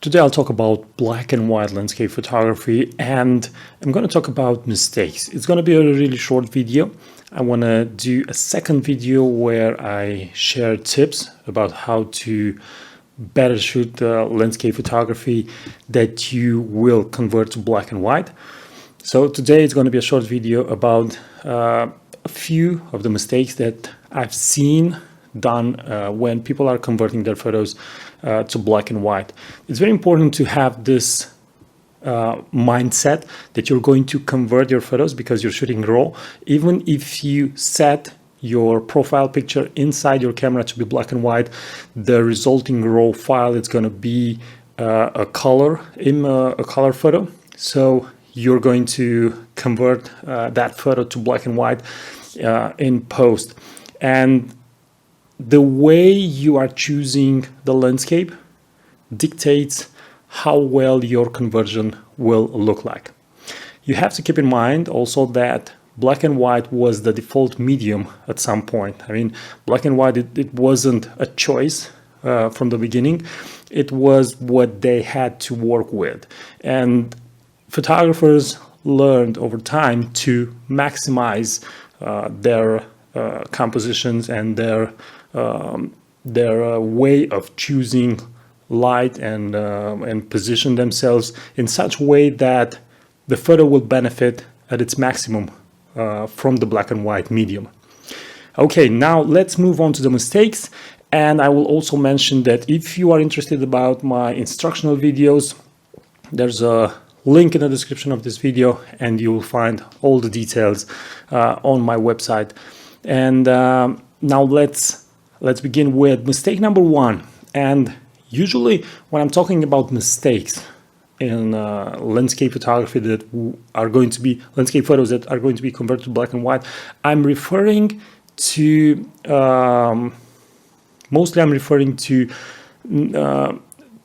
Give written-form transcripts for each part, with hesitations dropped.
Today I'll talk about black and white landscape photography, and I'm going to talk about mistakes. It's going to be a really short video. I want to do a second video where I share tips about how to better shoot landscape photography that you will convert to black and white. So today it's going to be a short video about a few of the mistakes that I've seen done when people are converting their photos to black and white. It's very important to have this mindset that you're going to convert your photos because you're shooting RAW. Even if you set your profile picture inside your camera to be black and white, the resulting RAW file is going to be a color photo. So you're going to convert that photo to black and white in post. And the way you are choosing the landscape dictates how well your conversion will look like. You have to keep in mind also that black and white was the default medium at some point. I mean, black and white, it wasn't a choice from the beginning. It was what they had to work with. And photographers learned over time to maximize their compositions and their way of choosing light and position themselves in such a way that the photo will benefit at its maximum from the black and white medium. Okay, now let's move on to the mistakes. And I will also mention that if you are interested about my instructional videos, there's a link in the description of this video and you will find all the details on my website. And now let's begin with mistake number one. And usually when I'm talking about mistakes in landscape photography that are going to be landscape photos that are going to be converted to black and white, I'm referring to mostly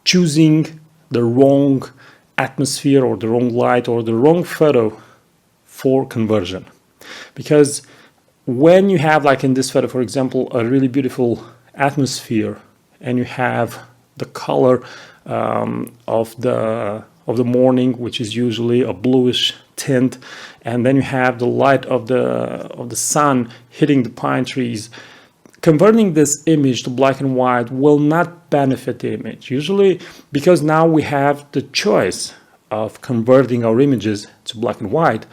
choosing the wrong atmosphere or the wrong light or the wrong photo for conversion. Because when you have, like in this photo, for example, a really beautiful atmosphere, and you have the color of the morning, which is usually a bluish tint, and then you have the light of the sun hitting the pine trees, converting this image to black and white will not benefit the image. Usually, because now we have the choice of converting our images to black and white.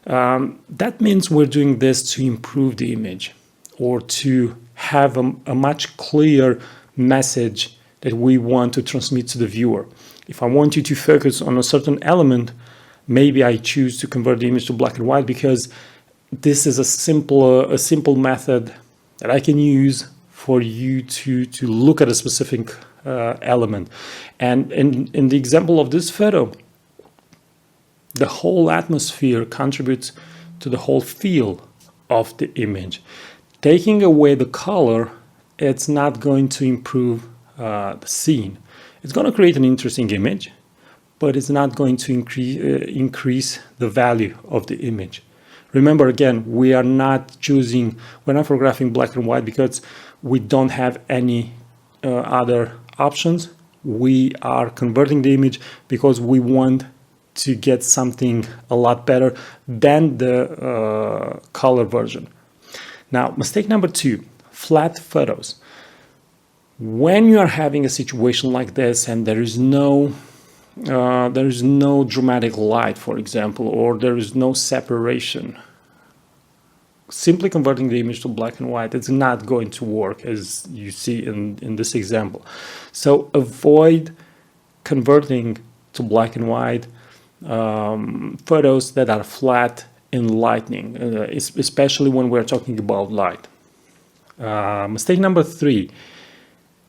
That means we're doing this to improve the image or to have a much clearer message that we want to transmit to the viewer. If I want you to focus on a certain element, maybe I choose to convert the image to black and white because this is a simple method that I can use for you to look at a specific element. And in the example of this photo, the whole atmosphere contributes to the whole feel of the image. Taking away the color, it's not going to improve the scene. It's going to create an interesting image, but it's not going to increase the value of the image. Remember, again, we're not photographing black and white because we don't have any other options. We are converting the image because we want to get something a lot better than the color version. Now, mistake number two, flat photos. When you are having a situation like this and there is no dramatic light, for example, or there is no separation, simply converting the image to black and white, it's not going to work, as you see in this example. So avoid converting to black and white photos that are flat in lighting, especially when we're talking about light. Mistake number three,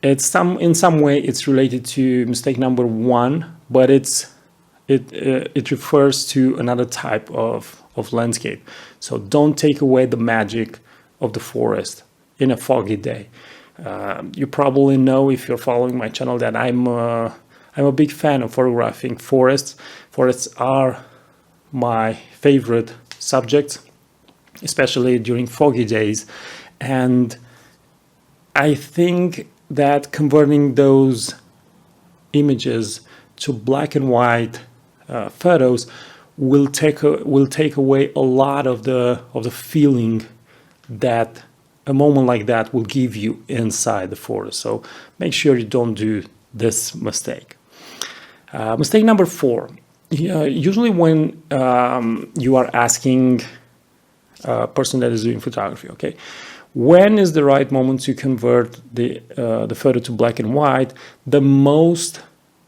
in some way it's related to mistake number one, but it refers to another type of landscape. So don't take away the magic of the forest in a foggy day. You probably know, if you're following my channel, that I'm a big fan of photographing forests. Forests are my favorite subject, especially during foggy days. And I think that converting those images to black and white photos will take away a lot of the feeling that a moment like that will give you inside the photo. So make sure you don't do this mistake. Mistake number 4. Usually when you are asking a person that is doing photography, okay, when is the right moment to convert the photo to black and white? The most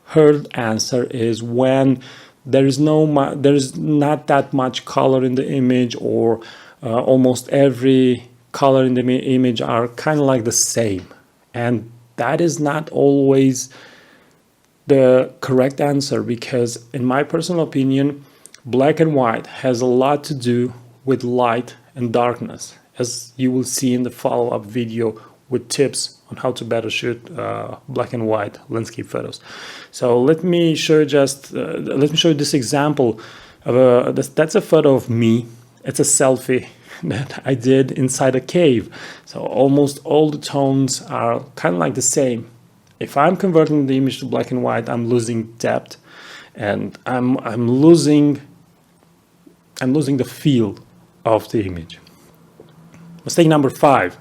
heard answer is when there is not that much color in the image, or almost every color in the image are kind of like the same. And that is not always the correct answer, because in my personal opinion, black and white has a lot to do with light and darkness, as you will see in the follow-up video with tips on how to better shoot black and white landscape photos. So let me show you this example of that's a photo of me. It's a selfie that I did inside a cave. So almost all the tones are kind of like the same. If I'm converting the image to black and white, I'm losing depth, and I'm losing the feel of the image. Mistake number 5.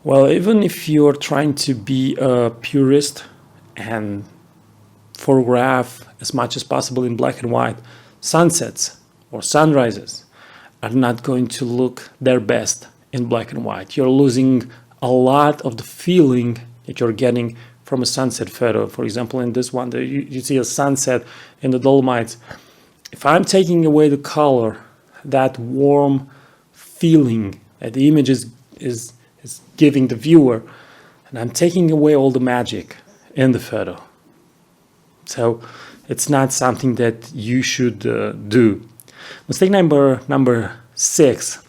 Well, even if you're trying to be a purist and photograph as much as possible in black and white, sunsets or sunrises are not going to look their best in black and white. You're losing a lot of the feeling that you're getting from a sunset photo. For example, in this one, you see a sunset in the Dolomites. If I'm taking away the color, that warm feeling that the image is giving the viewer, and I'm taking away all the magic in the photo. So it's not something that you should do. Mistake number 6.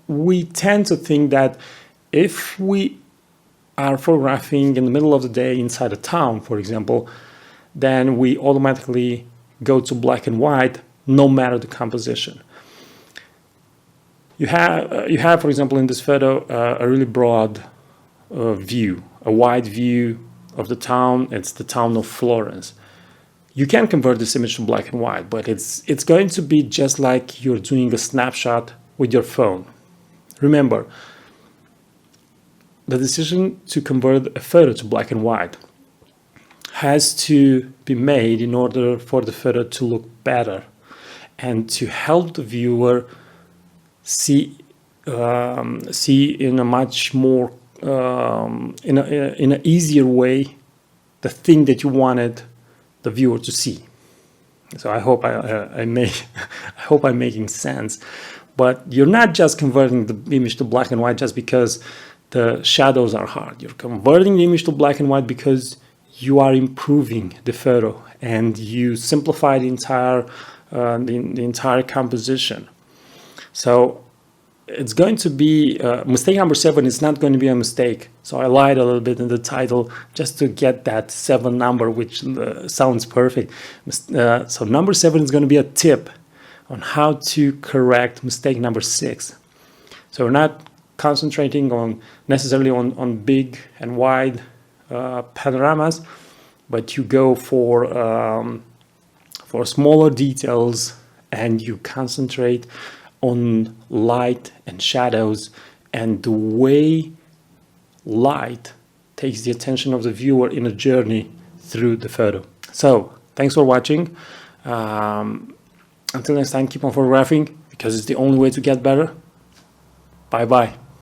We tend to think that if we are photographing in the middle of the day inside a town, for example, then we automatically go to black and white no matter the composition. You have, for example, in this photo, a really broad view, a wide view of the town. It's the town of Florence. You can convert this image to black and white, but it's going to be just like you're doing a snapshot with your phone. Remember, the decision to convert a photo to black and white has to be made in order for the photo to look better and to help the viewer see in a much more in an easier way the thing that you wanted the viewer to see. So I hope I hope I'm making sense. But you're not just converting the image to black and white just because the shadows are hard. You're converting the image to black and white because you are improving the photo and you simplify the entire composition. So it's going to be mistake number 7 is not going to be a mistake. So I lied a little bit in the title just to get that 7 number, which sounds perfect. So number 7 is going to be a tip on how to correct mistake number 6. So we're not concentrating on necessarily on big and wide panoramas, but you go for smaller details and you concentrate on light and shadows and the way light takes the attention of the viewer in a journey through the photo. So thanks for watching. Until next time, keep on photographing because it's the only way to get better. Bye bye.